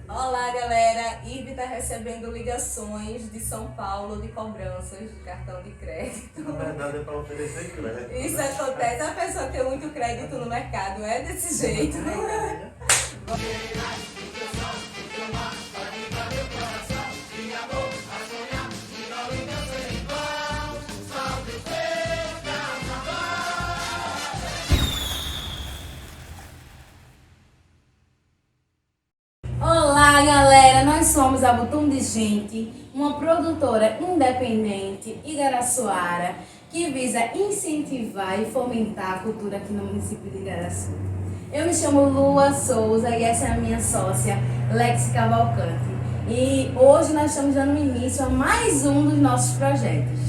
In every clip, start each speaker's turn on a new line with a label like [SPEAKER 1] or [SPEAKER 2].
[SPEAKER 1] Olá, galera! Ive está recebendo ligações de São Paulo de cobranças de cartão de crédito.
[SPEAKER 2] Na verdade é para oferecer crédito.
[SPEAKER 1] Isso acontece, a pessoa tem muito crédito no mercado, é desse jeito. Olá, galera! Nós somos a Butum de Gente, uma produtora independente igaraçuara que visa incentivar e fomentar a cultura aqui no município de Igaraçu. Eu me chamo Lua Souza e essa é a minha sócia, Lexi Cavalcante. E hoje nós estamos dando início a mais um dos nossos projetos.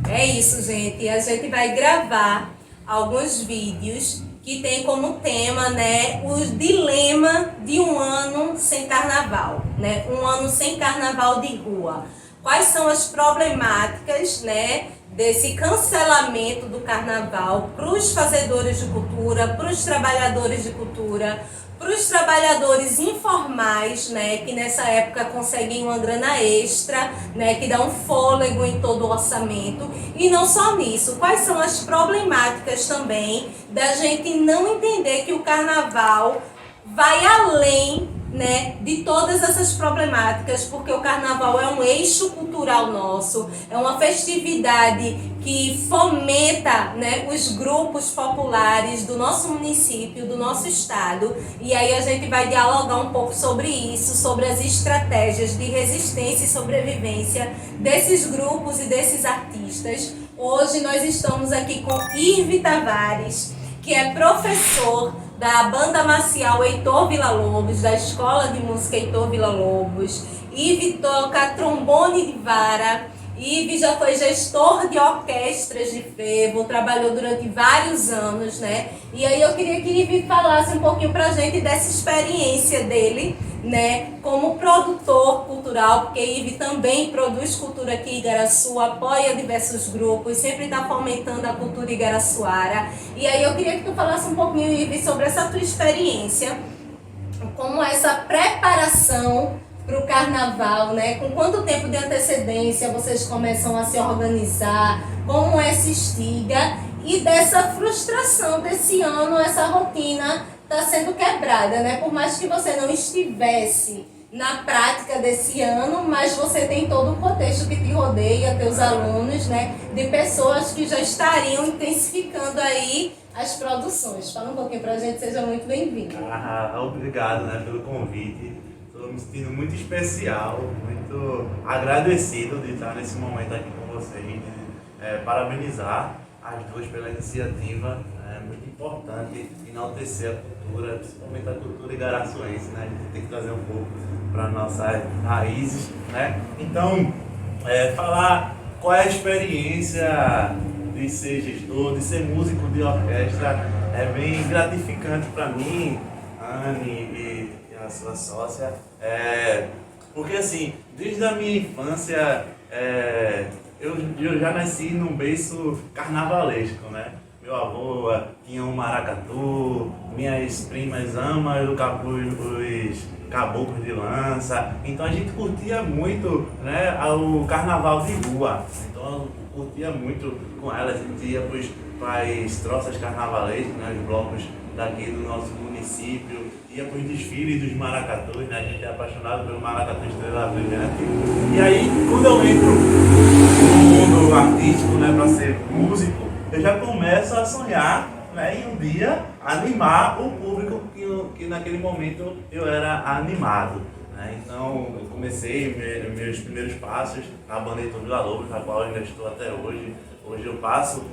[SPEAKER 1] É isso, gente. A gente vai gravar alguns vídeos que tem como tema, né, o dilema de um ano sem carnaval, né, um ano sem carnaval de rua. Quais são as problemáticas, né, desse cancelamento do carnaval para os fazedores de cultura, para os trabalhadores de cultura, para os trabalhadores informais, né, que nessa época conseguem uma grana extra, né, que dá um fôlego em todo o orçamento. E não só nisso, quais são as problemáticas também da gente não entender que o carnaval vai além, né, de todas essas problemáticas, porque o carnaval é um eixo cultural nosso, é uma festividade que fomenta, né, os grupos populares do nosso município, do nosso estado, e aí a gente vai dialogar um pouco sobre isso, sobre as estratégias de resistência e sobrevivência desses grupos e desses artistas. Hoje nós estamos aqui com Ive Tavares, que é professor da banda marcial Heitor Villa-Lobos, da Escola de Música Heitor Villa-Lobos. Ive toca trombone de vara. Ive já foi gestor de orquestras de frevo, trabalhou durante vários anos, né? E aí eu queria que Ive falasse um pouquinho pra gente dessa experiência dele, né, como produtor cultural, porque Ive também produz cultura aqui em Igaraçu, apoia diversos grupos, sempre está fomentando a cultura igaraçuara. E aí eu queria que tu falasse um pouquinho, Ive, sobre essa tua experiência, como essa preparação para o carnaval, né? Com quanto tempo de antecedência vocês começam a se organizar, como é se instiga, e dessa frustração desse ano, essa rotina está sendo quebrada, né? Por mais que você não estivesse na prática desse ano, mas você tem todo um contexto que te rodeia, teus alunos, né? De pessoas que já estariam intensificando aí as produções. Fala um pouquinho pra gente, seja muito bem-vindo.
[SPEAKER 2] Obrigado, né, pelo convite. Estou me sentindo muito especial, muito agradecido de estar nesse momento aqui com vocês. Parabenizar as duas pela iniciativa. É muito importante enaltecer a cultura, principalmente a cultura igaraçuense, né? A gente tem que trazer um pouco para nossas raízes, né? Então, falar qual é a experiência de ser gestor, de ser músico de orquestra, é bem gratificante para mim, Anne e a sua sócia, porque assim, desde a minha infância, eu já nasci num berço carnavalesco, né? Meu avô tinha um maracatu, minhas primas amam os caboclos de lança, então a gente curtia muito, né, o carnaval de rua, então eu curtia muito com elas, a gente ia para as troças carnavalescas, né, os blocos daqui do nosso município, ia para os desfiles dos maracatus, né, a gente é apaixonado pelo maracatu Estrela Brilhante, e aí quando eu entro no mundo artístico, né, para ser músico, eu já começo a sonhar, né, em um dia animar o público que naquele momento eu era animado, né? Então eu comecei meus primeiros passos na banda Heitor Villa-Lobos, na qual eu ainda estou até hoje. Hoje eu passo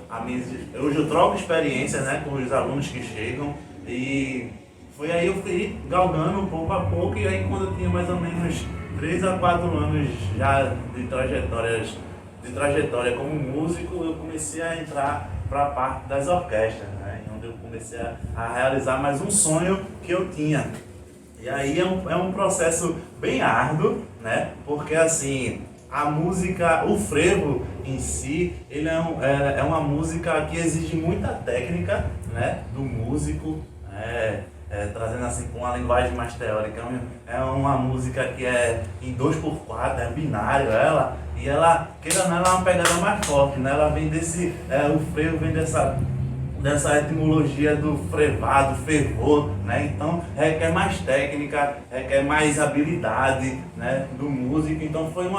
[SPEAKER 2] hoje eu troco experiências, né, com os alunos que chegam, e foi aí eu fui galgando pouco a pouco, e aí quando eu tinha mais ou menos 3 a 4 anos já de trajetória como músico, eu comecei a entrar para a parte das orquestras, né? Onde eu comecei a realizar mais um sonho que eu tinha. E aí é um processo bem árduo, né? Porque assim, a música, o frevo em si, ele é uma música que exige muita técnica, né, do músico. trazendo assim com uma linguagem mais teórica. É uma música que é em 2x4, é binário ela, e ela, queira ou não, ela é uma pegada mais forte, né? Ela vem desse, o frevo vem dessa etimologia do frevado, fervor, né? Então requer mais técnica, requer mais habilidade, né, do músico. Então foi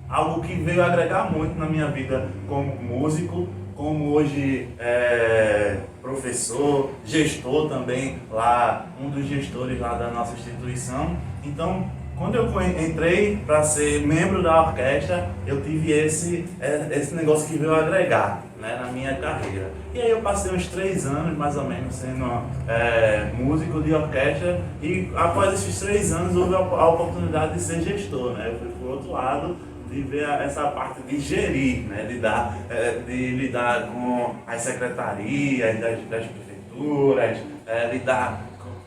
[SPEAKER 2] algo que veio agregar muito na minha vida como músico, como hoje professor, gestor também, lá, um dos gestores lá da nossa instituição. Então, quando eu entrei para ser membro da orquestra, eu tive esse negócio que veio agregar, né, na minha carreira. E aí eu passei uns 3 anos, mais ou menos, sendo músico de orquestra, e após esses 3 anos houve a oportunidade de ser gestor, né? Eu fui para o outro lado, de ver essa parte de gerir, né, de lidar com as secretarias das prefeituras, lidar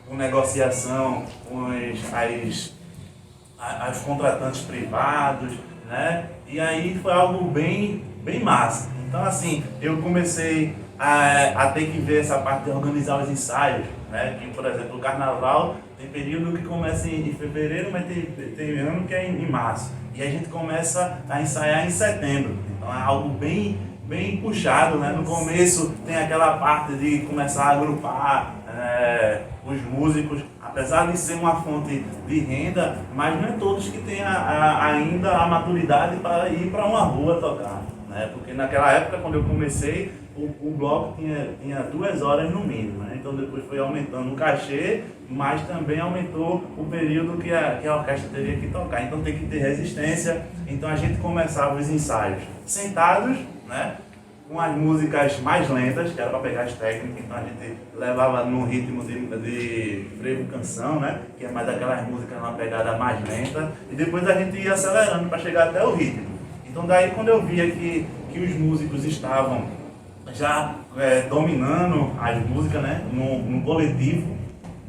[SPEAKER 2] com negociação com as contratantes privados, né? E aí foi algo bem massa. Então assim, eu comecei a ter que ver essa parte de organizar os ensaios, né? Que, por exemplo, o carnaval tem período que começa em fevereiro, mas tem ano que é em março. E a gente começa a ensaiar em setembro. Então é algo bem puxado, né? No começo tem aquela parte de começar a agrupar os músicos, apesar de ser uma fonte de renda, mas não é todos que têm ainda a maturidade para ir para uma rua tocar, né? Porque naquela época, quando eu comecei, o bloco tinha 2 horas no mínimo, né? Então depois foi aumentando o cachê, mas também aumentou o período que a orquestra teria que tocar. Então tem que ter resistência. Então a gente começava os ensaios sentados, né, com as músicas mais lentas, que era para pegar as técnicas. Então a gente levava no ritmo de frevo canção, né, que é mais aquelas músicas numa pegada mais lenta, e depois a gente ia acelerando para chegar até o ritmo. Então daí, quando eu via que os músicos estavam já dominando as músicas, né, no coletivo,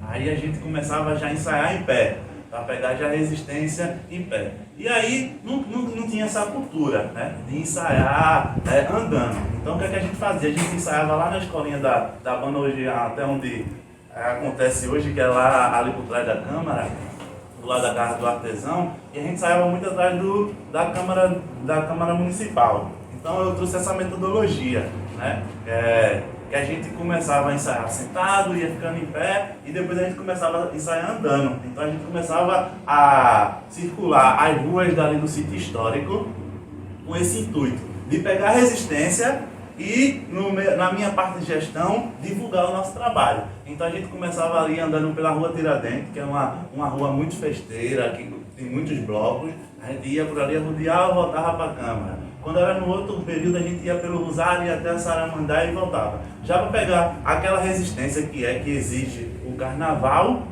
[SPEAKER 2] aí a gente começava já a ensaiar em pé, para pegar já resistência em pé. E aí não tinha essa cultura, né, de ensaiar andando. Então o que a gente fazia? A gente ensaiava lá na escolinha da banda, hoje até onde acontece hoje, que é lá ali por trás da Câmara, do lado da Casa do Artesão, e a gente ensaiava muito atrás da Câmara Municipal. Então eu trouxe essa metodologia, né? Que a gente começava a ensaiar sentado, ia ficando em pé, e depois a gente começava a ensaiar andando. Então a gente começava a circular as ruas dali do sítio histórico com esse intuito de pegar resistência e, na minha parte de gestão, divulgar o nosso trabalho. Então a gente começava ali andando pela Rua Tiradentes, que é uma rua muito festeira, que tem muitos blocos. A gente ia por ali, rodeava e voltava para a Câmara. Quando era no outro período, a gente ia pelo Rosário, ia até a Saramandá e voltava. Já para pegar aquela resistência que exige o carnaval,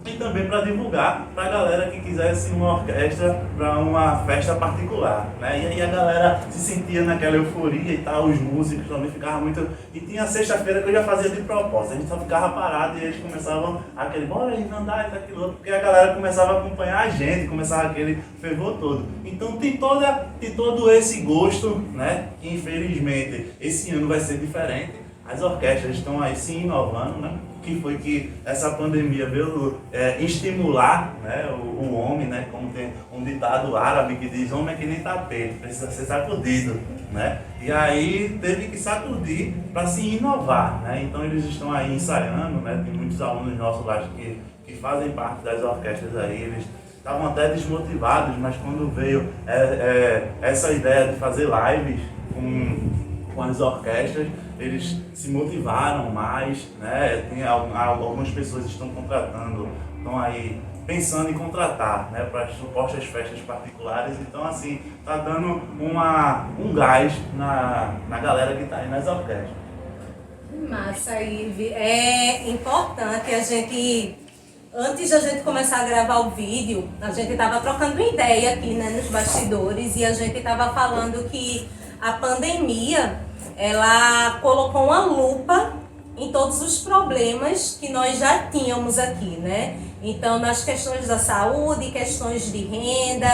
[SPEAKER 2] e também para divulgar para a galera que quisesse uma orquestra para uma festa particular, né? E aí a galera se sentia naquela euforia e tal, os músicos também ficavam muito... E tinha sexta-feira que eu já fazia de propósito, a gente só ficava parado e eles começavam aquele, bora aí andar, isso, aquilo outro, porque a galera começava a acompanhar a gente, começava aquele fervor todo. Então tem todo esse gosto, né? Que infelizmente esse ano vai ser diferente, as orquestras estão aí se inovando, né? Que foi que essa pandemia veio estimular, né, o homem, né, como tem um ditado árabe que diz, homem é que nem tapete, precisa ser sacudido, né? E aí teve que sacudir para se inovar, né? Então eles estão aí ensaiando, né? Tem muitos alunos nossos lá que fazem parte das orquestras aí, eles estavam até desmotivados, mas quando veio essa ideia de fazer lives com as orquestras, eles se motivaram mais, né? Tem algumas pessoas que estão contratando, estão aí pensando em contratar, né, para as supostas festas particulares. Então, assim, está dando um gás na galera que está aí nas orquestras.
[SPEAKER 3] Massa, Ive. É importante a gente, antes da gente começar a gravar o vídeo, a gente estava trocando ideia aqui, né, nos bastidores, e a gente estava falando que a pandemia, ela colocou uma lupa em todos os problemas que nós já tínhamos aqui, né? Então, nas questões da saúde, questões de renda,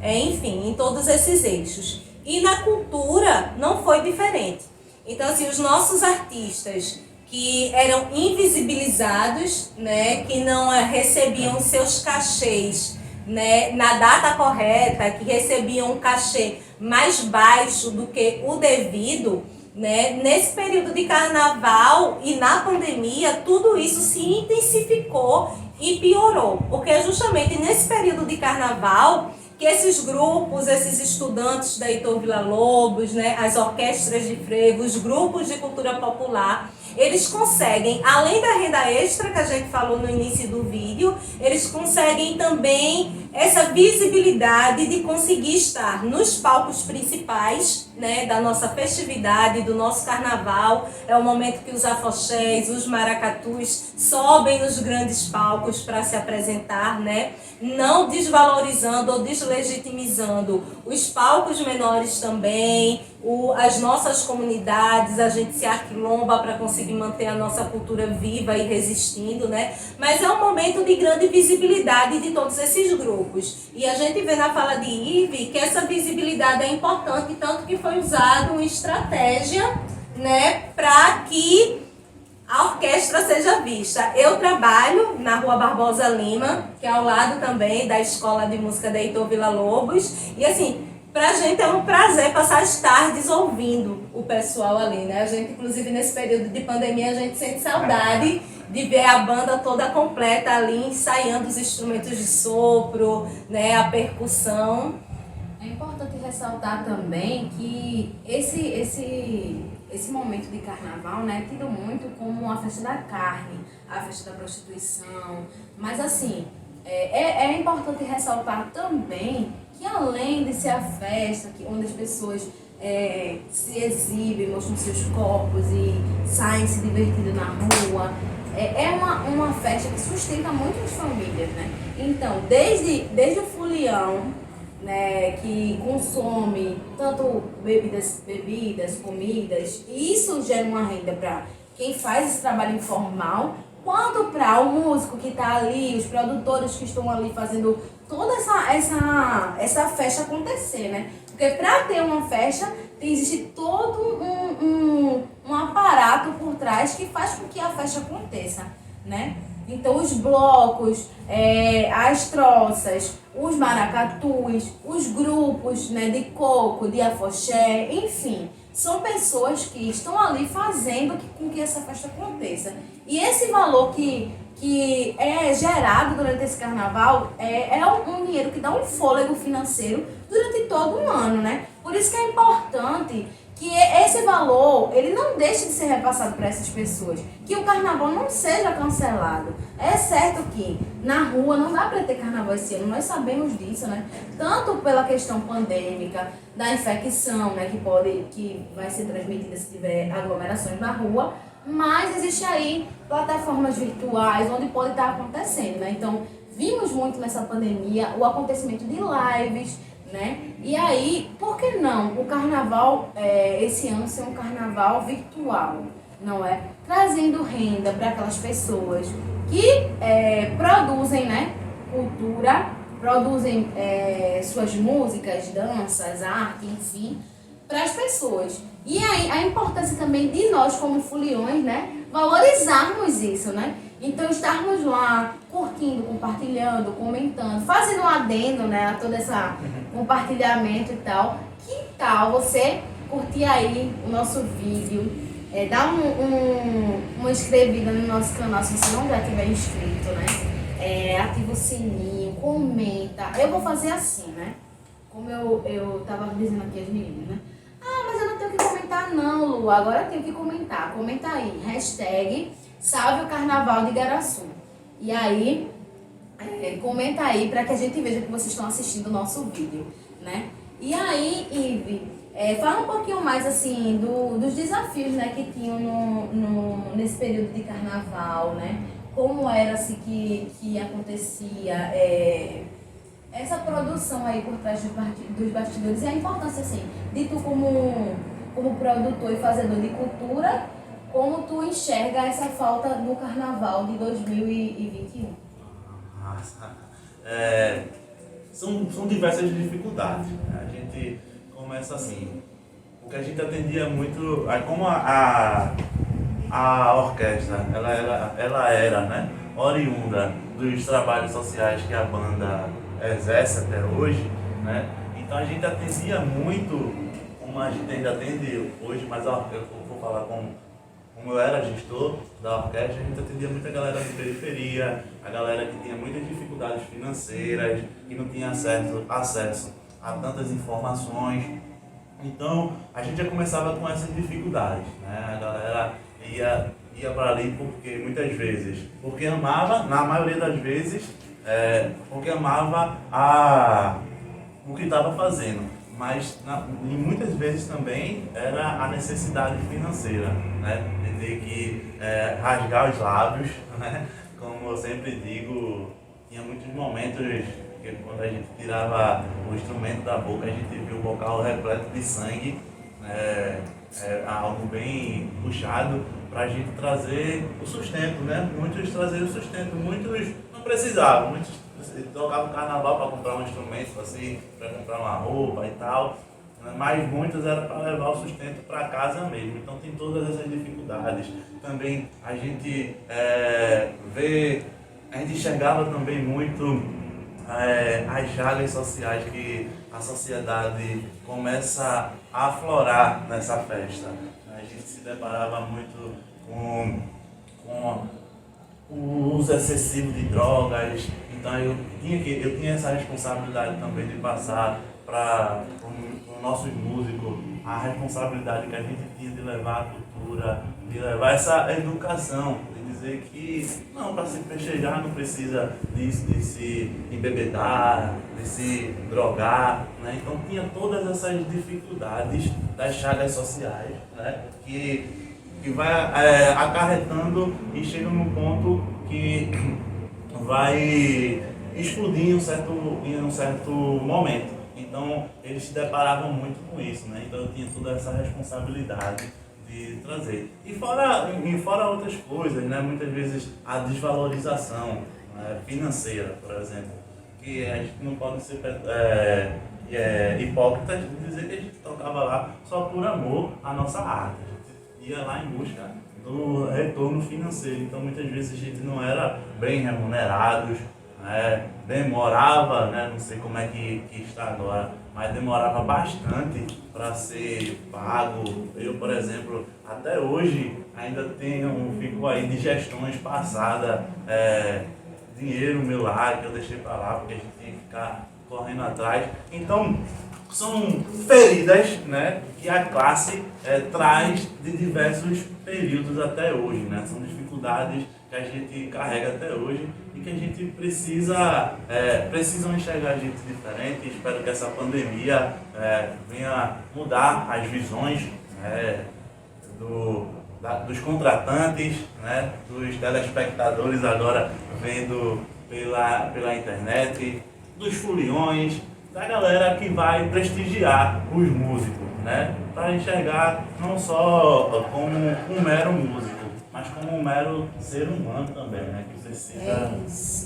[SPEAKER 3] enfim, em todos esses eixos. E na cultura não foi diferente. Então, assim, os nossos artistas que eram invisibilizados, né, que não recebiam seus cachês, né, na data correta, que recebiam um cachê mais baixo do que o devido, né, nesse período de carnaval e na pandemia, tudo isso se intensificou e piorou, porque justamente nesse período de carnaval que esses grupos, esses estudantes da Heitor Villa-Lobos, né, as orquestras de frevo, os grupos de cultura popular, eles conseguem, além da renda extra que a gente falou no início do vídeo, eles conseguem também essa visibilidade de conseguir estar nos palcos principais, né, da nossa festividade, do nosso carnaval. É o momento que os afoxés, os maracatus sobem nos grandes palcos para se apresentar, né, não desvalorizando ou deslegitimizando os palcos menores também, as nossas comunidades, a gente se aquilomba para conseguir manter a nossa cultura viva e resistindo, né? Mas é um momento de grande visibilidade de todos esses grupos. E a gente vê na fala de Ive que essa visibilidade é importante, tanto que foi usado uma estratégia, né, para que a orquestra seja vista. Eu trabalho na Rua Barbosa Lima, que é ao lado também da Escola de Música da Heitor Villa-Lobos, e assim, pra gente é um prazer passar as tardes ouvindo o pessoal ali, né? A gente, inclusive, nesse período de pandemia, a gente sente saudade de ver a banda toda completa ali, ensaiando os instrumentos de sopro, né? A percussão.
[SPEAKER 1] É importante ressaltar também que esse momento de carnaval, né, é tido muito como a festa da carne, a festa da prostituição, mas assim, é importante ressaltar também que além de ser a festa onde as pessoas se exibem, mostram seus corpos e saem se divertindo na rua, é uma festa que sustenta muitas famílias, né? Então, desde o folião, né, que consome tanto bebidas, comidas, e isso gera uma renda para quem faz esse trabalho informal, quanto para o músico que está ali, os produtores que estão ali fazendo toda essa festa acontecer, né? Porque para ter uma festa, existe todo um aparato por trás que faz com que a festa aconteça, né? Então, os blocos, as troças, os maracatus, os grupos, né, de coco, de afoxé, enfim, são pessoas que estão ali fazendo com que essa festa aconteça. E esse valor que é gerado durante esse carnaval é um dinheiro que dá um fôlego financeiro durante todo um ano, né? Por isso que é importante que esse valor, ele não deixe de ser repassado para essas pessoas, que o carnaval não seja cancelado. É certo que na rua não dá para ter carnaval esse ano, nós sabemos disso, né? Tanto pela questão pandêmica, da infecção, né, que vai ser transmitida se tiver aglomerações na rua, mas existe aí plataformas virtuais onde pode estar acontecendo, né? Então, vimos muito nessa pandemia o acontecimento de lives, né? E aí, por que não o carnaval, esse ano, ser um carnaval virtual, não é? Trazendo renda para aquelas pessoas que produzem, né, cultura, produzem suas músicas, danças, arte, enfim, para as pessoas. E aí, a importância também de nós, como foliões, né, valorizarmos isso, né? Então, estarmos lá curtindo, compartilhando, comentando, fazendo um adendo, né, a todo esse compartilhamento e tal. Que tal você curtir aí o nosso vídeo, dar uma inscrevida no nosso canal, se você não já tiver inscrito, né? Ativa o sininho, comenta. Eu vou fazer assim, né? Como eu tava dizendo aqui às meninas, né? Ah, mas eu não tenho que comentar não, Lu. Agora eu tenho que comentar. Comenta aí, hashtag Salve o Carnaval de Igaraçu. E aí, comenta aí para que a gente veja que vocês estão assistindo o nosso vídeo, né? E aí, Ive, fala um pouquinho mais assim dos desafios, né, que tinham nesse período de carnaval, né? Como era assim que acontecia essa produção aí por trás dos bastidores e a importância assim de tu como produtor e fazedor de cultura, como tu enxerga essa falta do carnaval de 2021?
[SPEAKER 2] Nossa, são diversas dificuldades. A gente começa assim, porque a gente atendia muito, como a orquestra ela era, né, oriunda dos trabalhos sociais que a banda exerce até hoje, né? Então a gente atendia muito, como a gente ainda atende hoje, mas eu vou falar como eu era gestor da orquestra, a gente atendia muita galera de periferia, a galera que tinha muitas dificuldades financeiras, que não tinha acesso a tantas informações. Então a gente já começava com essas dificuldades, né? A galera ia para ali porque amava, na maioria das vezes, porque amava o que estava fazendo, mas e muitas vezes também era a necessidade financeira, né? De ter que rasgar os lábios, né? Como eu sempre digo, tinha muitos momentos que quando a gente tirava o instrumento da boca, a gente via o vocal repleto de sangue, algo bem puxado para a gente trazer o sustento, né? Muitos traziam o sustento, muitos não precisavam, muitos tocavam carnaval para comprar um instrumento, assim, para comprar uma roupa e tal, né? Mas muitos era para levar o sustento para casa mesmo. Então tem todas essas dificuldades. Também a gente a gente enxergava também muito as chagas sociais que a sociedade começa a aflorar nessa festa. A gente se deparava muito com o uso excessivo de drogas, então eu tinha essa responsabilidade também de passar para os nossos músicos a responsabilidade que a gente tinha de levar a cultura, de levar essa educação, de dizer que não, para se festejar não precisa de se embebedar, de se drogar, né? Então tinha todas essas dificuldades das chagas sociais, né? que vai acarretando e chega num ponto que vai explodir em um certo momento. Então eles se deparavam muito com isso, né? Então eu tinha toda essa responsabilidade de trazer. E fora outras coisas, né? Muitas vezes a desvalorização financeira, por exemplo, que a gente não pode ser hipócrita de dizer que a gente tocava lá só por amor à nossa arte. Ia lá em busca do retorno financeiro. Então muitas vezes a gente não era bem remunerados, né? Demorava, né? Não sei como é que está agora, mas demorava bastante para ser pago. Eu, por exemplo, até hoje ainda fico aí de gestões passadas, dinheiro meu lá que eu deixei para lá porque a gente tinha que ficar correndo atrás. Então são feridas, né, que a classe traz de diversos períodos até hoje, né? São dificuldades que a gente carrega até hoje e que a gente precisam enxergar a gente diferente. Espero que essa pandemia venha mudar as visões dos contratantes, né, dos telespectadores agora vendo pela internet, dos foliões, da galera que vai prestigiar os músicos, né? Para enxergar não só como um mero músico, mas como um mero ser humano também, né? Que precisa...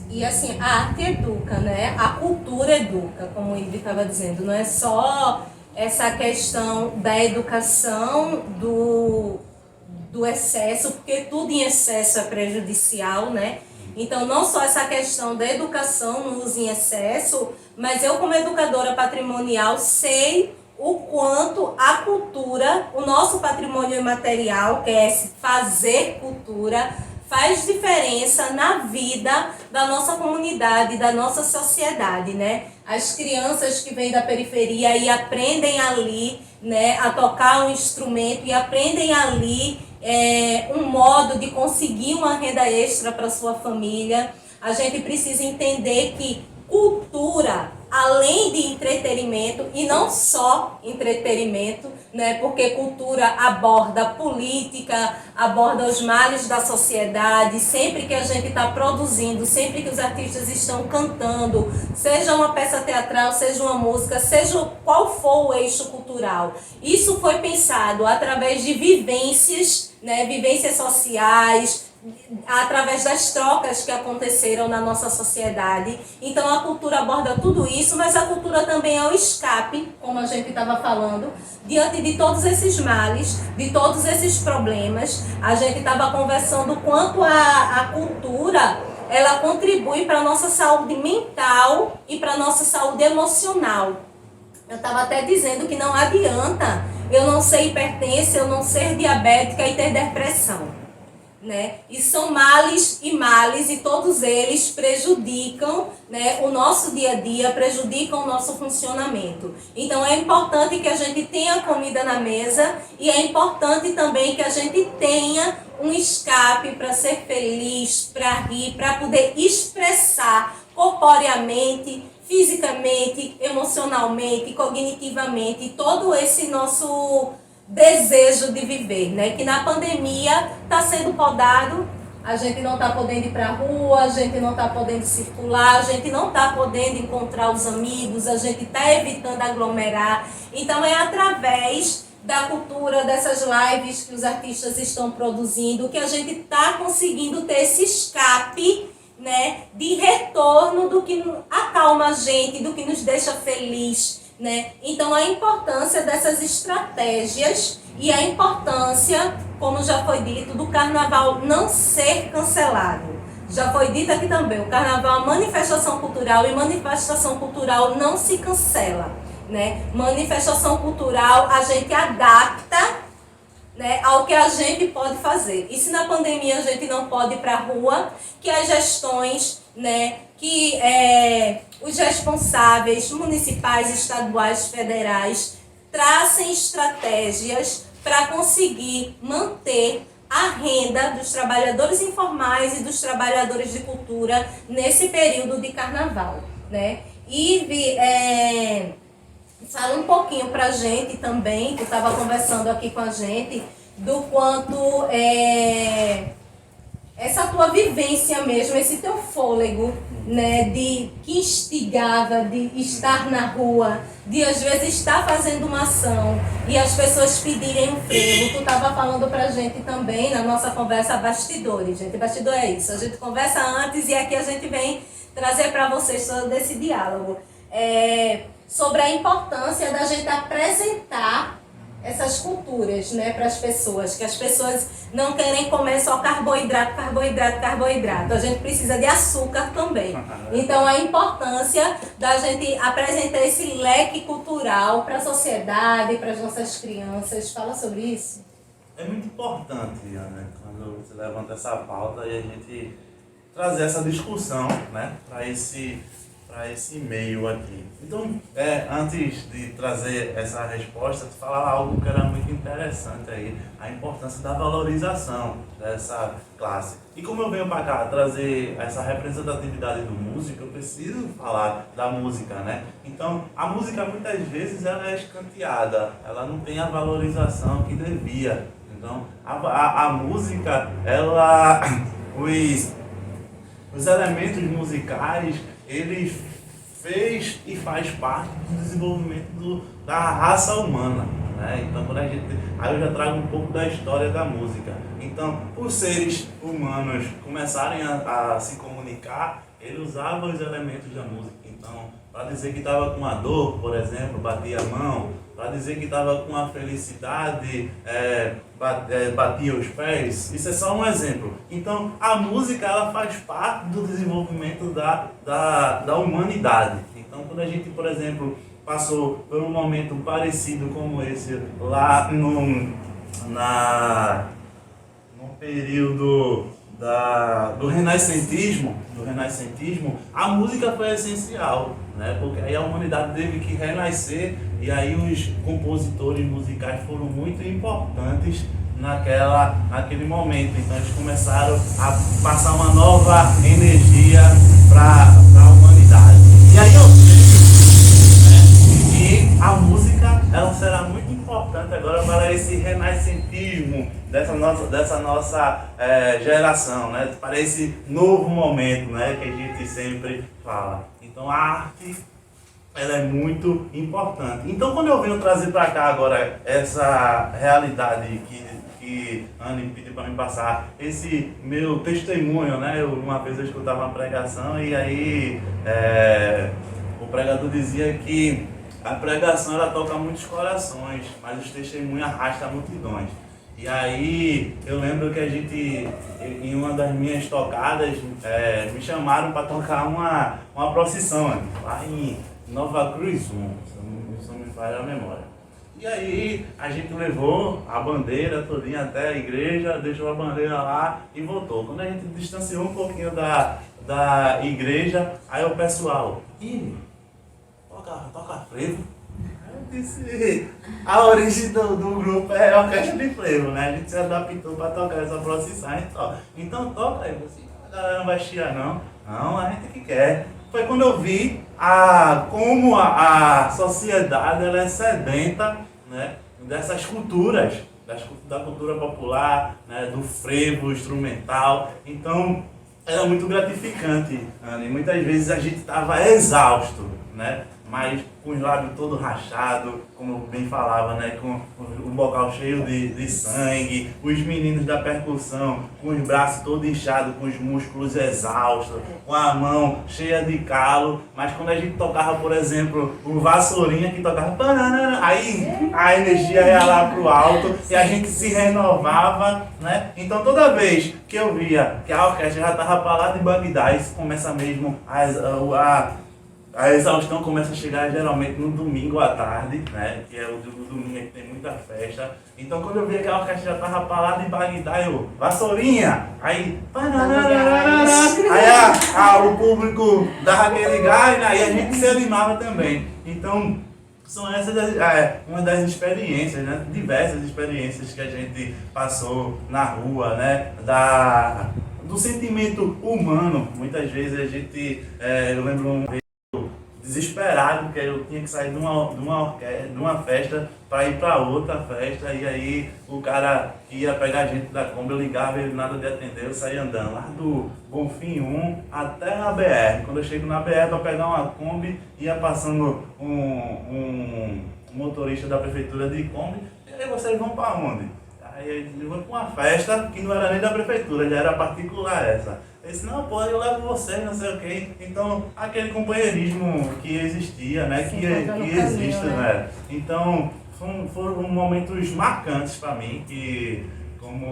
[SPEAKER 3] E assim, a arte educa, né? A cultura educa, como o Ivy estava dizendo. Não é só essa questão da educação do excesso, porque tudo em excesso é prejudicial, né? Então, não só essa questão da educação no uso em excesso, mas eu, como educadora patrimonial, sei o quanto a cultura, o nosso patrimônio imaterial, que é fazer cultura, faz diferença na vida da nossa comunidade, da nossa sociedade, né? As crianças que vêm da periferia e aprendem ali, né, a tocar um instrumento e aprendem ali um modo de conseguir uma renda extra para sua família. A gente precisa entender que cultura, além de entretenimento, e não só entretenimento, né? Porque cultura aborda política, aborda os males da sociedade. Sempre que a gente está produzindo, sempre que os artistas estão cantando, seja uma peça teatral, seja uma música, seja qual for o eixo cultural, isso foi pensado através de vivências, né? Vivências sociais, através das trocas que aconteceram na nossa sociedade. Então a cultura aborda tudo isso, mas a cultura também é o escape, como a gente estava falando, diante de todos esses males, de todos esses problemas. A gente estava conversando o quanto a cultura ela contribui para a nossa saúde mental e para a nossa saúde emocional. Eu estava até dizendo que não adianta eu não ser hipertensa, eu não ser diabética e ter depressão. Né? E são males, e todos eles prejudicam, né, o nosso dia a dia, prejudicam o nosso funcionamento. Então é importante que a gente tenha comida na mesa e é importante também que a gente tenha um escape para ser feliz, para rir, para poder expressar corporeamente, fisicamente, emocionalmente, cognitivamente, todo esse nosso desejo de viver, né? Que na pandemia está sendo podado, a gente não está podendo ir para a rua, a gente não está podendo circular, a gente não está podendo encontrar os amigos, a gente está evitando aglomerar. Então é através da cultura, dessas lives que os artistas estão produzindo, que a gente está conseguindo ter esse escape, né, de retorno do que acalma a gente, do que nos deixa feliz. Né? Então a importância dessas estratégias e a importância, como já foi dito, do carnaval não ser cancelado. Já foi dito aqui também, o carnaval é uma manifestação cultural e manifestação cultural não se cancela. Né? Manifestação cultural a gente adapta, né, ao que a gente pode fazer. E se na pandemia a gente não pode ir para a rua, que as gestões, né, que os responsáveis municipais, estaduais, federais tracem estratégias para conseguir manter a renda dos trabalhadores informais e dos trabalhadores de cultura nesse período de carnaval. Né? E fala um pouquinho para a gente também, que estava conversando aqui com a gente, do quanto essa tua vivência mesmo, esse teu fôlego, né, que instigava de estar na rua, de às vezes estar fazendo uma ação e as pessoas pedirem um frevo. Tu estava falando pra gente também na nossa conversa bastidores, gente. Bastidor é isso, a gente conversa antes e aqui a gente vem trazer para vocês todo esse diálogo. Sobre a importância da gente apresentar essas culturas, né, para as pessoas, que as pessoas não querem comer só carboidrato. A gente precisa de açúcar também. Então a importância da gente apresentar esse leque cultural para a sociedade, para as nossas crianças. Fala sobre isso.
[SPEAKER 2] É muito importante, Ana, quando você levanta essa pauta e a gente trazer essa discussão, né, para esse meio aqui. Então, antes de trazer essa resposta, tu falava algo que era muito interessante aí, a importância da valorização dessa classe. E como eu venho para cá trazer essa representatividade do músico, eu preciso falar da música, né? Então, a música muitas vezes ela é escanteada, ela não tem a valorização que devia. Então, a música, ela, os elementos musicais, ele fez e faz parte do desenvolvimento da raça humana, né? Então, aí eu já trago um pouco da história da música. Então, por seres humanos começarem a se comunicar, ele usava os elementos da música. Então, para dizer que estava com uma dor, por exemplo, batia a mão. Para dizer que estava com uma felicidade, batia os pés. Isso é só um exemplo. Então, a música ela faz parte do desenvolvimento da humanidade. Então, quando a gente, por exemplo, passou por um momento parecido como esse, lá no período do renascentismo, a música foi essencial, né? Porque aí a humanidade teve que renascer e aí os compositores musicais foram muito importantes naquele momento. Então eles começaram a passar uma nova energia para a humanidade. E aí e a música ela será muito importante agora para esse renascentismo dessa nossa geração, né? Para esse novo momento, né? Que a gente sempre fala. Então a arte ela é muito importante. Então quando eu venho trazer para cá agora essa realidade que Anne pediu para me passar esse meu testemunho, né? Uma vez eu escutava uma pregação e aí o pregador dizia que a pregação ela toca muitos corações, mas os testemunhos arrastam multidões. E aí eu lembro que a gente, em uma das minhas tocadas, me chamaram para tocar uma procissão lá em Nova Cruz, se não me falha a memória. E aí a gente levou a bandeira todinha até a igreja, deixou a bandeira lá e voltou. Quando a gente distanciou um pouquinho da igreja, aí o pessoal, toca frevo. Eu disse, a origem do grupo é a orquestra de frevo, né? A gente se adaptou para tocar essa procissão, então toca aí, você, a galera não vai chiar não. Não, a gente que quer. Foi quando eu vi como a sociedade ela é sedenta, né, dessas culturas, da cultura popular, né, do frevo instrumental. Então, era muito gratificante, Anne. Muitas vezes a gente estava exausto, né, mas com os lábios todos rachados, como bem falava, né, com o bocal cheio de sangue, os meninos da percussão com os braços todos inchados, com os músculos exaustos, com a mão cheia de calo, mas quando a gente tocava, por exemplo, o Vassourinha que tocava, aí a energia ia lá pro alto e a gente se renovava, né? Então toda vez que eu via que a orquestra já estava para lá de Bagdá, isso começa mesmo a exaustão começa a chegar geralmente no domingo à tarde, né? Que é o domingo que tem muita festa. Então quando eu via que a orquestra já estava para lá de Bagdá, eu, Vassourinha! Aí, o público dava aquele gás, né? E a gente se animava também. Então, são essas uma das experiências, né? Diversas experiências que a gente passou na rua, né? Do sentimento humano. Muitas vezes a gente, eu lembro desesperado, porque eu tinha que sair de uma festa para ir para outra festa, e aí o cara que ia pegar a gente da Kombi, eu ligava e ele nada de atender, eu saía andando lá do Bonfim 1 até a BR. Quando eu chego na BR para pegar uma Kombi, ia passando um motorista da prefeitura de Kombi, e aí vocês vão para onde? Aí ele foi para uma festa que não era nem da prefeitura, já era particular essa. Eu disse, não, pô, eu levo você, não sei o quê. Então, aquele companheirismo que existia, né, que existe, né? Então, foram momentos marcantes para mim, que, como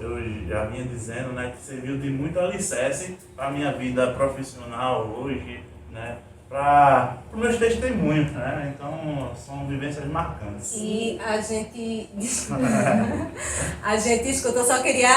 [SPEAKER 2] eu já vinha dizendo, né, que serviu de muito alicerce para a minha vida profissional hoje, né, para os meus testemunhos, né? Então são vivências marcantes.
[SPEAKER 3] E a gente escuta, eu só queria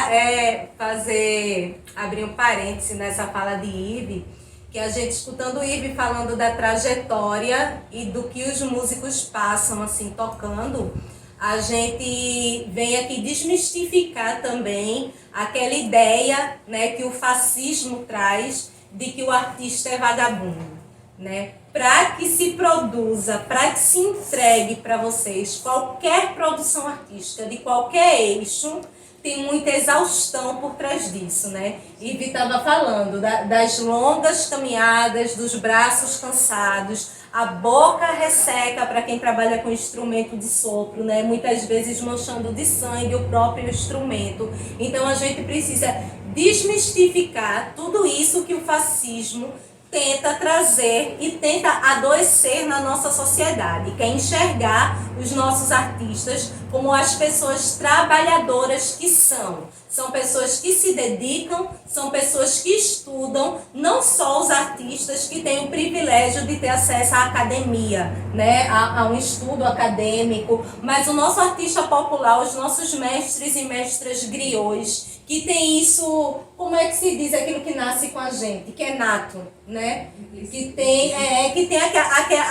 [SPEAKER 3] abrir um parêntese nessa fala de Ive, que a gente escutando o Ive falando da trajetória e do que os músicos passam assim tocando, a gente vem aqui desmistificar também aquela ideia, né, que o fascismo traz de que o artista é vagabundo. Né? Para que se produza, para que se entregue para vocês qualquer produção artística de qualquer eixo, tem muita exaustão por trás disso, né? Ivy estava falando das longas caminhadas, dos braços cansados, a boca resseca para quem trabalha com instrumento de sopro, né? Muitas vezes manchando de sangue o próprio instrumento. Então a gente precisa desmistificar tudo isso que o fascismo tenta trazer e tenta adoecer na nossa sociedade, que é enxergar os nossos artistas como as pessoas trabalhadoras que são. São pessoas que se dedicam, são pessoas que estudam, não só os artistas que têm o privilégio de ter acesso à academia, né, a um estudo acadêmico, mas o nosso artista popular, os nossos mestres e mestras griots, que tem isso, como é que se diz aquilo que nasce com a gente, que é nato, né? Que tem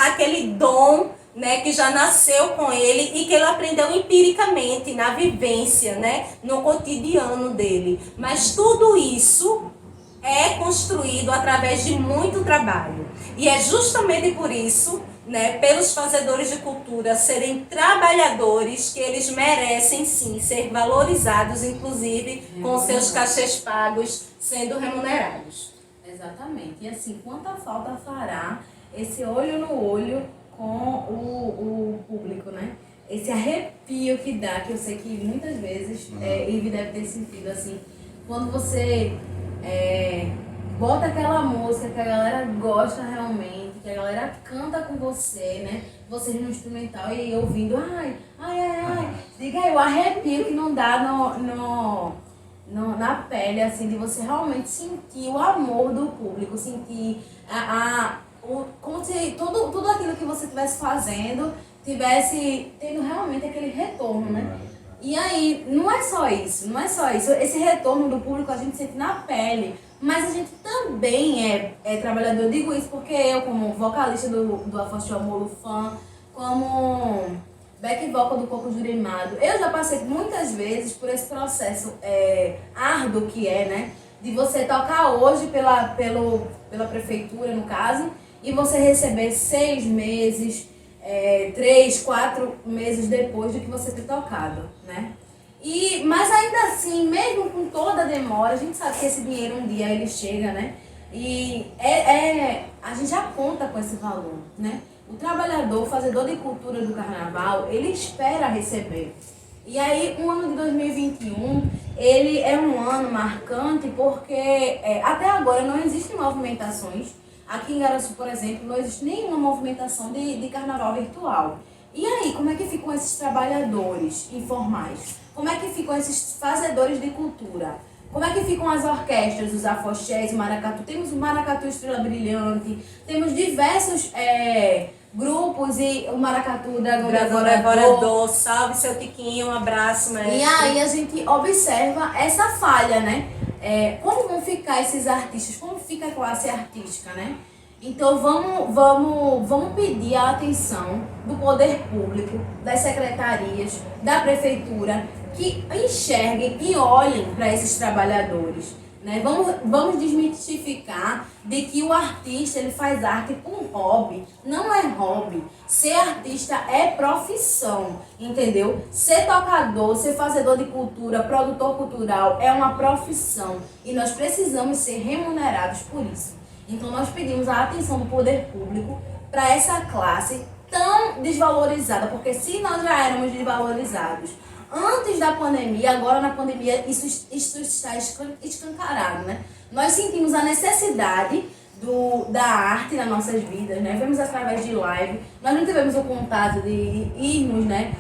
[SPEAKER 3] aquele dom, né, que já nasceu com ele e que ele aprendeu empiricamente, na vivência, né, no cotidiano dele. Mas tudo isso é construído através de muito trabalho. E é justamente por isso, né, pelos fazedores de cultura serem trabalhadores, que eles merecem sim ser valorizados, inclusive com seus cachês pagos sendo remunerados.
[SPEAKER 1] Exatamente. E assim, quanta falta fará esse olho no olho com o público, né? esse arrepio que dá, que eu sei que muitas vezes Ivy deve ter sentido assim, quando você bota aquela música que a galera gosta realmente, que a galera canta com você, né? Você no instrumental e ouvindo, ai, ai, ai, ai. Diga aí, o arrepio que não dá na pele, assim, de você realmente sentir o amor do público, sentir como se tudo aquilo que você estivesse fazendo tivesse tendo realmente aquele retorno, né? E aí, não é só isso. Esse retorno do público a gente sente na pele, mas a gente também é trabalhador. Eu digo isso porque eu, como vocalista do Afoxé Molo Fã, como back vocal do Coco Jurimado, eu já passei muitas vezes por esse processo árduo que né? De você tocar hoje pela prefeitura, no caso, e você receber 6 meses, 3, 4 meses depois de que você ter tocado, né? Mas ainda assim, mesmo com toda a demora, a gente sabe que esse dinheiro um dia ele chega, né? E a gente já conta com esse valor, né? O trabalhador, o fazedor de cultura do carnaval, ele espera receber. E aí, o ano de 2021, ele é um ano marcante porque até agora não existem movimentações. Aqui em Igaraçu, por exemplo, não existe nenhuma movimentação de carnaval virtual. E aí, como é que ficam esses trabalhadores informais? Como é que ficam esses fazedores de cultura? Como é que ficam as orquestras, os afoxés, o maracatu? Temos o Maracatu Estrela Brilhante, temos diversos grupos e o Maracatu Dragão
[SPEAKER 3] Devorador, salve seu Tiquinho, um abraço, mestre.
[SPEAKER 1] E aí a gente observa essa falha, né? Como vão ficar esses artistas? Como fica a classe artística, né? Então vamos pedir a atenção do poder público, das secretarias, da prefeitura, que enxerguem e olhem para esses trabalhadores, né? Vamos desmistificar de que o artista ele faz arte com hobby. Não é hobby. Ser artista é profissão, entendeu? Ser tocador, ser fazedor de cultura, produtor cultural é uma profissão e nós precisamos ser remunerados por isso. Então nós pedimos a atenção do poder público para essa classe tão desvalorizada, porque se nós já éramos desvalorizados antes da pandemia, agora na pandemia isso está escancarado, né? Nós sentimos a necessidade da arte nas nossas vidas, né? Vemos através de live, nós não tivemos o contato de irmos, né,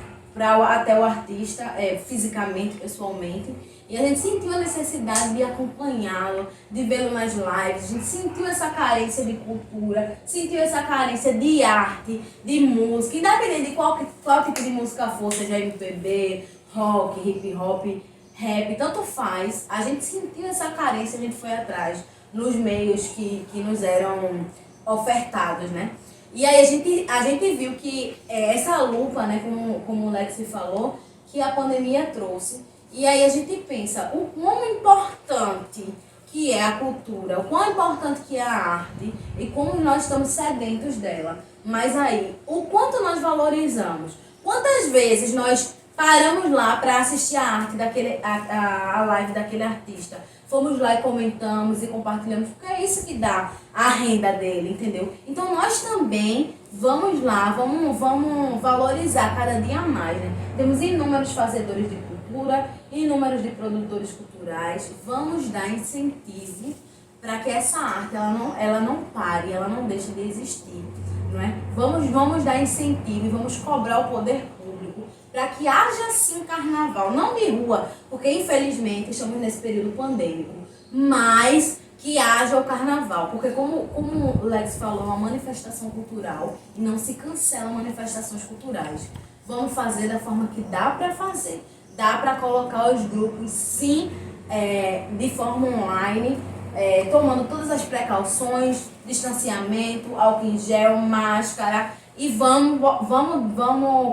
[SPEAKER 1] até o artista fisicamente, pessoalmente, e a gente sentiu a necessidade de acompanhá-lo, de vê-lo nas lives, a gente sentiu essa carência de cultura, sentiu essa carência de arte, de música, independente de qual tipo de música for, seja MPB, rock, hip hop, rap, tanto faz, a gente sentiu essa carência, a gente foi atrás nos meios que nos eram ofertados, né? E aí a gente viu que essa lupa, né, como o Lexi falou, que a pandemia trouxe. E aí a gente pensa o quão importante que é a cultura, o quão importante que é a arte e como nós estamos sedentos dela. Mas aí, o quanto nós valorizamos? Quantas vezes nós paramos lá para assistir a arte a live daquele artista? Fomos lá e comentamos e compartilhamos, porque é isso que dá a renda dele, entendeu? Então nós também vamos lá, vamos valorizar cada dia mais, né? Temos inúmeros fazedores de cultura, inúmeros de produtores culturais, vamos dar incentivo para que essa arte ela não pare, ela não deixe de existir, não é? Vamos dar incentivo e vamos cobrar o poder público para que haja sim carnaval, não de rua, porque infelizmente estamos nesse período pandêmico, mas que haja o carnaval, porque como o Lex falou, é uma manifestação cultural e não se cancelam manifestações culturais. Vamos fazer da forma que dá para fazer, dá para colocar os grupos sim de forma online, tomando todas as precauções, distanciamento, álcool em gel, máscara. E vamos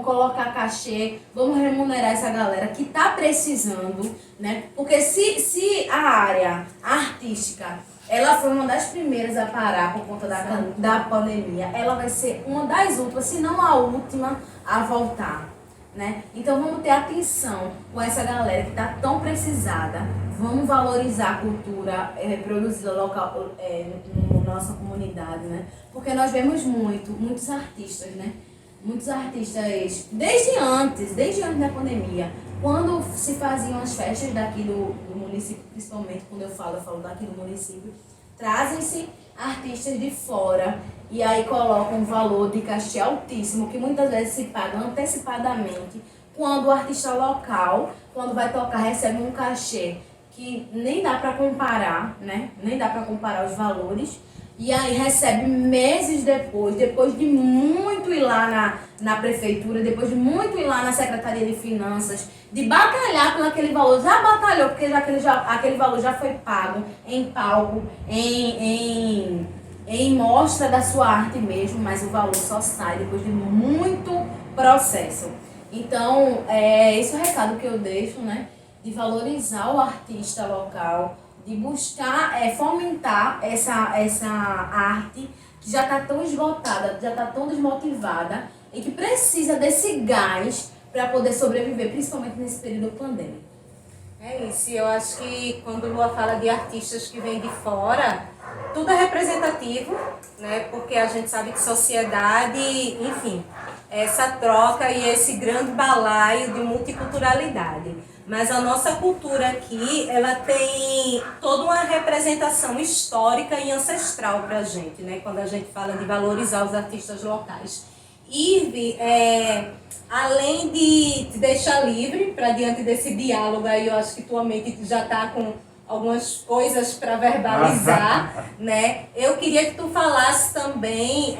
[SPEAKER 1] colocar cachê, vamos remunerar essa galera que está precisando, né? Porque se a área artística, ela foi uma das primeiras a parar por conta da pandemia, ela vai ser uma das últimas, se não a última, a voltar, né? Então vamos ter atenção com essa galera que está tão precisada. Vamos valorizar a cultura produzida local na nossa comunidade, né? Porque nós vemos muitos artistas, né? muitos artistas, desde antes da pandemia, quando se faziam as festas daqui do município, principalmente quando eu falo daqui do município, trazem-se artistas de fora e aí colocam um valor de cachê altíssimo, que muitas vezes se paga antecipadamente, quando o artista local, quando vai tocar, recebe um cachê que nem dá para comparar, né? Nem dá para comparar os valores. E aí recebe meses depois de muito ir lá na prefeitura, depois de muito ir lá na Secretaria de Finanças, de batalhar por aquele valor. Já batalhou, porque aquele valor já foi pago em palco, em mostra da sua arte mesmo, mas o valor só sai depois de muito processo. Então, esse é o recado que eu deixo, né? De valorizar o artista local, de buscar fomentar essa arte que já está tão esgotada, já está tão desmotivada e que precisa desse gás para poder sobreviver, principalmente nesse período pandêmico.
[SPEAKER 3] É isso, eu acho que quando Lua fala de artistas que vêm de fora, tudo é representativo, né? Porque a gente sabe que sociedade, enfim, essa troca e esse grande balaio de multiculturalidade. Mas a nossa cultura aqui, ela tem toda uma representação histórica e ancestral para a gente, né? Quando a gente fala de valorizar os artistas locais. Irve, além de te deixar livre para diante desse diálogo aí, eu acho que tua mente já está com algumas coisas para verbalizar, né? Eu queria que tu falasse também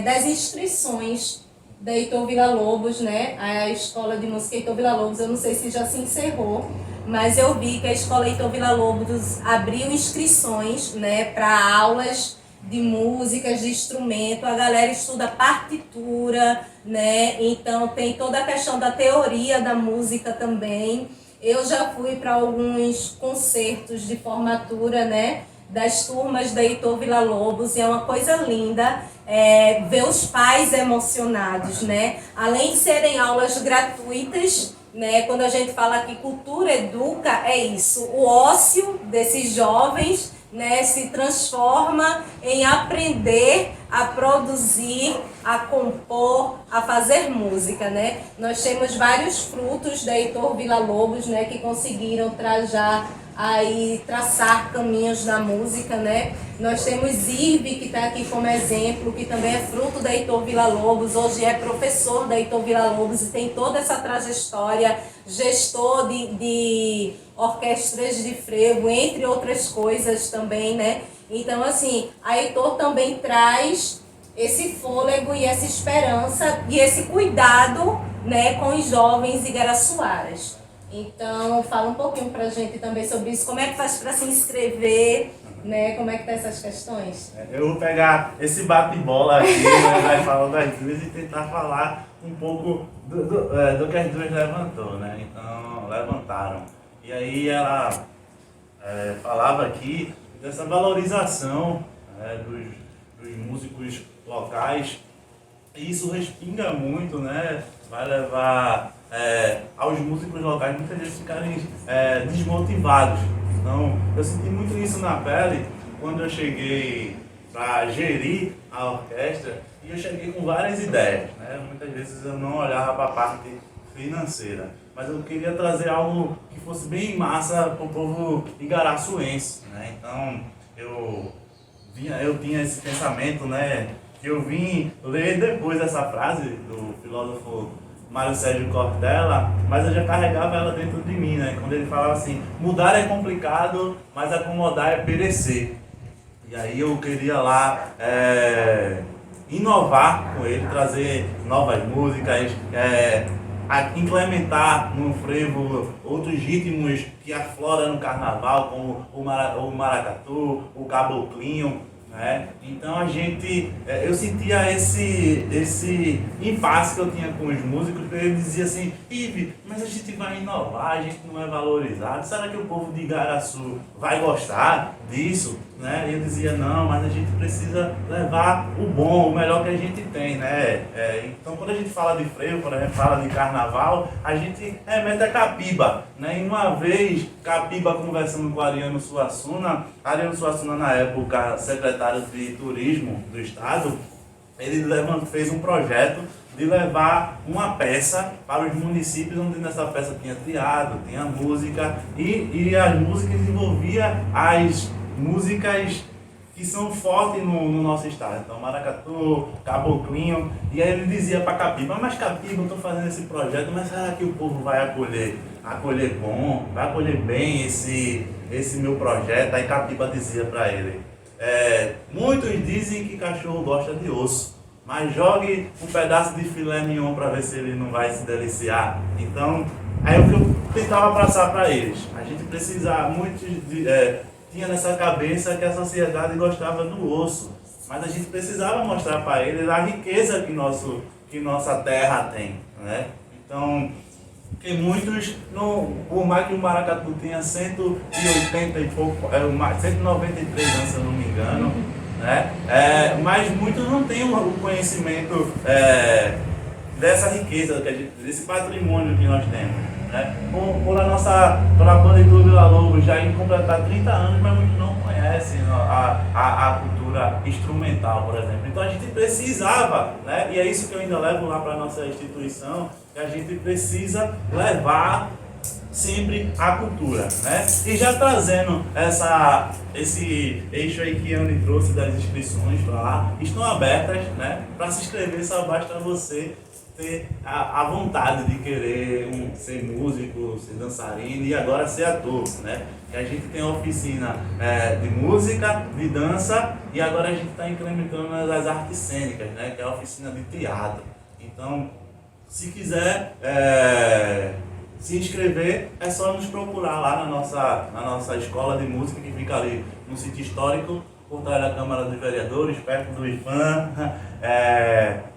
[SPEAKER 3] das inscrições da Heitor Villa-Lobos, né? A Escola de Música Heitor Villa-Lobos, eu não sei se já se encerrou, mas eu vi que a Escola Heitor Villa-Lobos abriu inscrições, né, para aulas de músicas, de instrumento. A galera estuda partitura, né? Então tem toda a questão da teoria da música também. Eu já fui para alguns concertos de formatura, né, das turmas da Heitor Villa-Lobos, e é uma coisa linda ver os pais emocionados, né? Além de serem aulas gratuitas, né? Quando a gente fala que cultura educa, é isso. O ócio desses jovens, né, se transforma em aprender a produzir, a compor, a fazer música, né? Nós temos vários frutos da Heitor Villa-Lobos, né, que conseguiram traçar caminhos na música, né? Nós temos Irve, que está aqui como exemplo, que também é fruto da Heitor Villa-Lobos, hoje é professor da Heitor Villa-Lobos e tem toda essa trajetória, gestor de orquestras de frevo, entre outras coisas também, né? Então, assim, a Heitor também traz esse fôlego e essa esperança e esse cuidado, né, com os jovens igaraçuaras. Então, fala um pouquinho pra gente também sobre isso. Como é que faz para se inscrever, né? Como é que tá essas questões?
[SPEAKER 2] Eu vou pegar esse bate-bola aqui, né, vai falando das duas e tentar falar um pouco do que as duas levantou, né? Então, levantaram. E aí ela falava aqui dessa valorização dos músicos locais. E isso respinga muito, né? Vai levar aos músicos locais muitas vezes ficarem desmotivados. Então, eu senti muito isso na pele quando eu cheguei para gerir a orquestra e eu cheguei com várias ideias, né? Muitas vezes eu não olhava para a parte financeira, mas eu queria trazer algo que fosse bem massa para o povo igaraçuense, né? Então, eu tinha esse pensamento, né? Que eu vim ler depois dessa frase do filósofo Mário Sérgio Cortella, mas eu já carregava ela dentro de mim, né? Quando ele falava assim, mudar é complicado, mas acomodar é perecer. E aí eu queria lá inovar com ele, trazer novas músicas, implementar no frevo outros ritmos que afloram no carnaval, como o maracatu, o caboclinho, né? Então eu sentia esse impasse que eu tinha com os músicos, porque ele dizia assim, Ive, mas a gente vai inovar, a gente não é valorizado, será que o povo de Igaraçu vai gostar disso? Né? E eu dizia, não, mas a gente precisa levar o bom, o melhor que a gente tem, né? Então quando a gente fala de frevo, quando a gente fala de carnaval, a gente remete a Capiba, né? E uma vez, Capiba conversando com Ariano Suassuna na época secretário de Turismo do Estado, ele fez um projeto de levar uma peça para os municípios onde nessa peça tinha teatro, tinha música e as músicas envolviam as músicas que são fortes no nosso estado. Então, maracatu, caboclinho, e aí ele dizia para Capiba, mas Capiba, eu estou fazendo esse projeto, mas será que o povo vai acolher bom, vai acolher bem esse meu projeto? Aí Capiba dizia para ele, muitos dizem que cachorro gosta de osso, mas jogue um pedaço de filé mignon para ver se ele não vai se deliciar. Então, aí o que eu tentava passar para eles, a gente precisava muito tinha nessa cabeça que a sociedade gostava do osso, mas a gente precisava mostrar para eles a riqueza que nossa terra tem, né? Então, porque muitos, por mais que o maracatu tenha 180 e pouco, 193 anos, se eu não me engano, né? Mas muitos não têm o conhecimento dessa riqueza, desse patrimônio que nós temos. Né? Por a banda do Vila Lobos já ir completar 30 anos, mas muitos não conhecem a cultura instrumental, por exemplo. Então a gente precisava, né? E é isso que eu ainda levo lá para a nossa instituição, que a gente precisa levar sempre a cultura, né? E já trazendo esse eixo aí que a Anne trouxe das inscrições para lá, estão abertas, né? Para se inscrever só basta você ter a vontade de querer ser músico, ser dançarino e agora ser ator, né? E a gente tem a oficina de música, de dança e agora a gente está incrementando as artes cênicas, né? Que é a oficina de teatro. Então, se quiser se inscrever, é só nos procurar lá na nossa escola de música que fica ali no sítio histórico, por trás da Câmara dos Vereadores, perto do IFAM,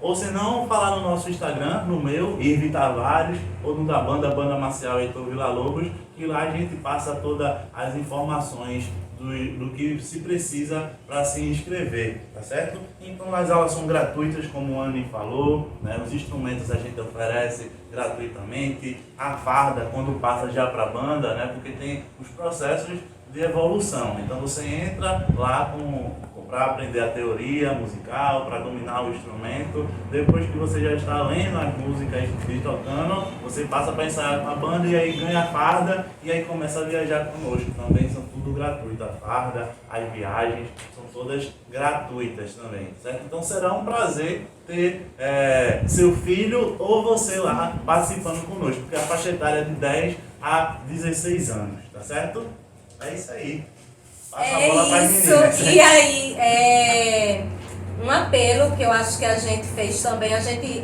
[SPEAKER 2] ou se não, falar no nosso Instagram, no meu, Irvi Tavares, ou no da Banda Marcial Heitor Vila Lobos, que lá a gente passa todas as informações do que se precisa para se inscrever, tá certo? Então as aulas são gratuitas, como a Anne falou, né? Os instrumentos a gente oferece gratuitamente, a farda quando passa já para a banda, né? Porque tem os processos de evolução. Então você entra lá para aprender a teoria musical, para dominar o instrumento. Depois que você já está lendo as músicas e tocando, você passa para ensaiar com a banda e aí ganha a farda e aí começa a viajar conosco. Também são tudo gratuito. A farda, as viagens, são todas gratuitas também, certo? Então será um prazer ter seu filho ou você lá participando conosco, porque a faixa etária é de 10 a 16 anos, tá certo? É isso aí. Passa a bola para as meninas.
[SPEAKER 3] E aí, um apelo que eu acho que a gente fez também,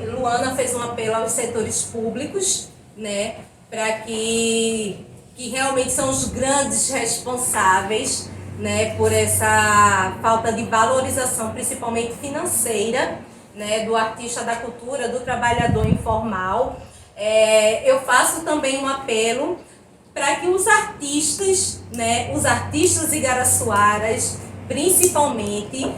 [SPEAKER 3] Luana fez um apelo aos setores públicos, né, para que realmente são os grandes responsáveis, né, por essa falta de valorização, principalmente financeira, né, do artista da cultura, do trabalhador informal. Eu faço também um apelo para que os artistas, né, os artistas igaraçuaras, principalmente,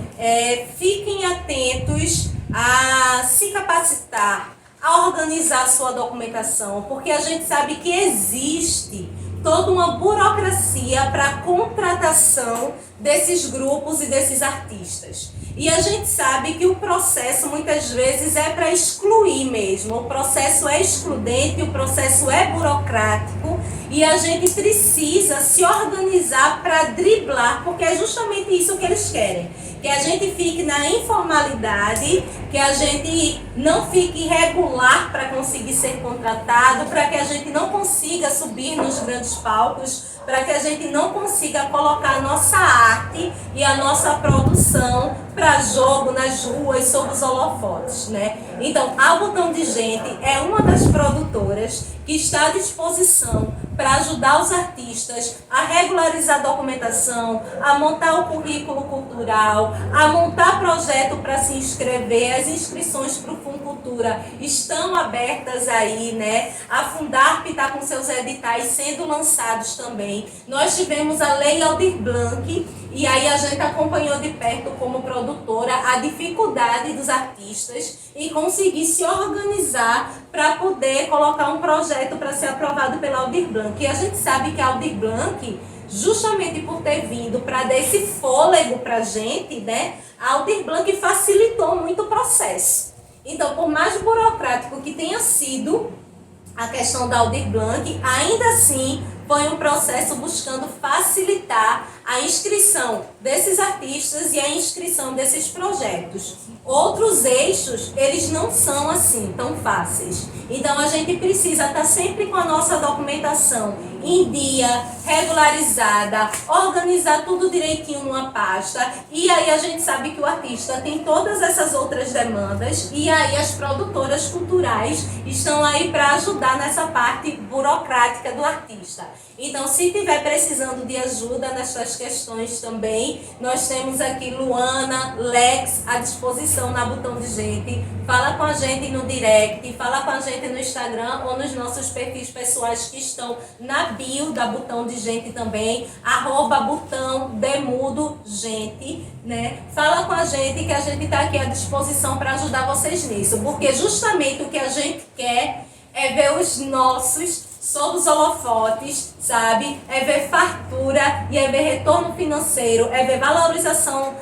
[SPEAKER 3] fiquem atentos a se capacitar, a organizar sua documentação, porque a gente sabe que existe toda uma burocracia para a contratação desses grupos e desses artistas. E a gente sabe que o processo muitas vezes é para excluir mesmo, o processo é excludente, o processo é burocrático e a gente precisa se organizar para driblar, porque é justamente isso que eles querem. Que a gente fique na informalidade, que a gente não fique irregular para conseguir ser contratado, para que a gente não consiga subir nos grandes palcos, para que a gente não consiga colocar a nossa arte e a nossa produção para jogo nas ruas, sob os holofotes, né? Então, a Botão de Gente é uma das produtoras que está à disposição para ajudar os artistas a regularizar a documentação, a montar o currículo cultural, a montar projeto para se inscrever. As inscrições para o Funcultura estão abertas aí, né? A Fundarp está com seus editais sendo lançados também. Nós tivemos a Lei Aldir Blanc e aí a gente acompanhou de perto como produtora a dificuldade dos artistas em conseguir se organizar para poder colocar um projeto para ser aprovado pela Aldir Blanc. E a gente sabe que a Aldir Blanc, justamente por ter vindo para dar esse fôlego para a gente, né? A Aldir Blanc facilitou muito o processo. processo. Então, por mais burocrático que tenha sido a questão da Aldir Blanc, ainda assim foi um processo buscando facilitar a inscrição desses artistas e a inscrição desses projetos. Outros eixos, eles não são assim tão fáceis. Então a gente precisa estar sempre com a nossa documentação em dia, regularizada, organizar tudo direitinho numa pasta. E aí a gente sabe que o artista tem todas essas outras demandas e aí as produtoras culturais estão aí para ajudar nessa parte burocrática do artista. Então, se estiver precisando de ajuda nessas questões também, nós temos aqui Luana, Lex à disposição na Botão de Gente. Fala com a gente no direct, fala com a gente no Instagram ou nos nossos perfis pessoais que estão na bio da Botão de Gente também, @botão_demudo_gente, né? Fala com a gente que a gente está aqui à disposição para ajudar vocês nisso, porque justamente o que a gente quer é ver os nossos sob os holofotes, sabe? É ver fartura e é ver retorno financeiro, é ver valorização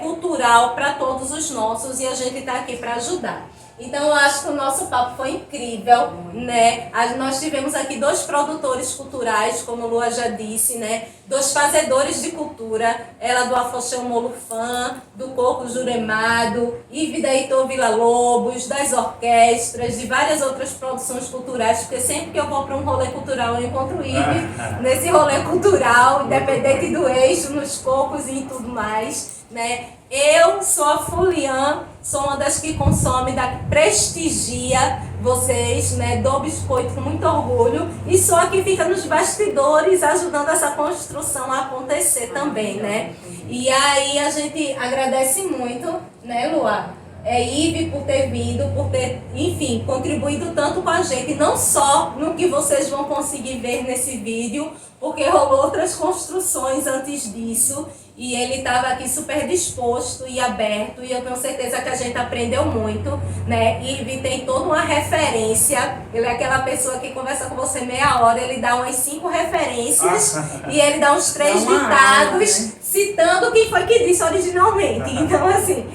[SPEAKER 3] cultural para todos os nossos, e a gente está aqui para ajudar. Então, eu acho que o nosso papo foi incrível, né? Nós tivemos aqui 2 produtores culturais, como a Lua já disse, né? 2 fazedores de cultura, ela do Afoxé Molufã, do Coco Juremado, Ive da Heitor Villa-Lobos, das orquestras, de várias outras produções culturais, porque sempre que eu vou para um rolê cultural, eu encontro Ive nesse rolê cultural, independente do eixo, nos cocos e em tudo mais, né? Eu sou a Fulian, sou uma das que consome, da que prestigia vocês, né? Dou biscoito com muito orgulho e sou a que fica nos bastidores ajudando essa construção a acontecer também, né? E aí a gente agradece muito, né, Lua? Ive por ter vindo, por ter, enfim, contribuído tanto com a gente, não só no que vocês vão conseguir ver nesse vídeo, porque rolou outras construções antes disso, e ele estava aqui super disposto e aberto, e eu tenho certeza que a gente aprendeu muito, né? Ive tem toda uma referência, ele é aquela pessoa que conversa com você meia hora, ele dá umas 5 referências, e ele dá uns 3 ditados, né? Citando quem foi que disse originalmente. Então, assim,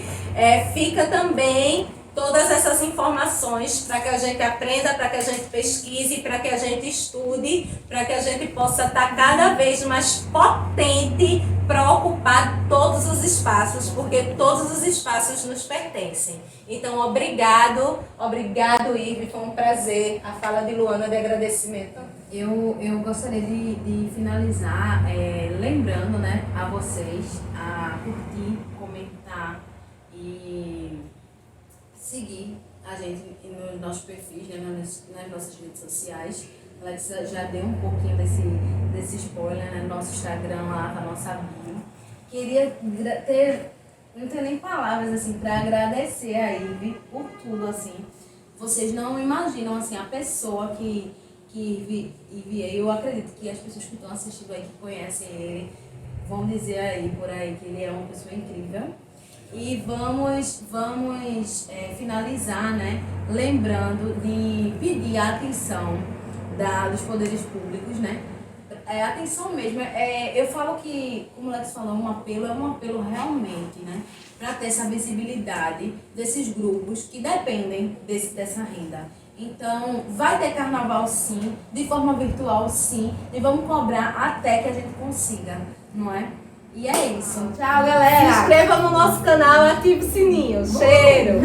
[SPEAKER 3] fica também todas essas informações para que a gente aprenda, para que a gente pesquise, para que a gente estude, para que a gente possa estar cada vez mais potente para ocupar todos os espaços, porque todos os espaços nos pertencem. Então, obrigado, Ive, foi um prazer. A fala de Luana de agradecimento.
[SPEAKER 1] Eu gostaria de finalizar lembrando, né, a vocês a curtir, comentar e seguir a gente nos nossos perfis, né, nas nossas redes sociais. Alex já deu um pouquinho desse spoiler, né, no nosso Instagram lá, na nossa bio. Queria não tenho nem palavras assim para agradecer a Ive por tudo, assim. Vocês não imaginam assim a pessoa que Ive é. Eu acredito que as pessoas que estão assistindo aí, que conhecem ele, vão dizer aí por aí que ele é uma pessoa incrível. E vamos finalizar, né, lembrando de pedir a atenção dos poderes públicos, né? Atenção mesmo. Eu falo que, como o Lex falou, um apelo realmente, né? Para ter essa visibilidade desses grupos que dependem dessa renda. Então, vai ter carnaval sim, de forma virtual sim, e vamos cobrar até que a gente consiga, não é? E é isso. Tchau, galera!
[SPEAKER 3] Se inscreva no nosso canal e ative o sininho. Cheiro!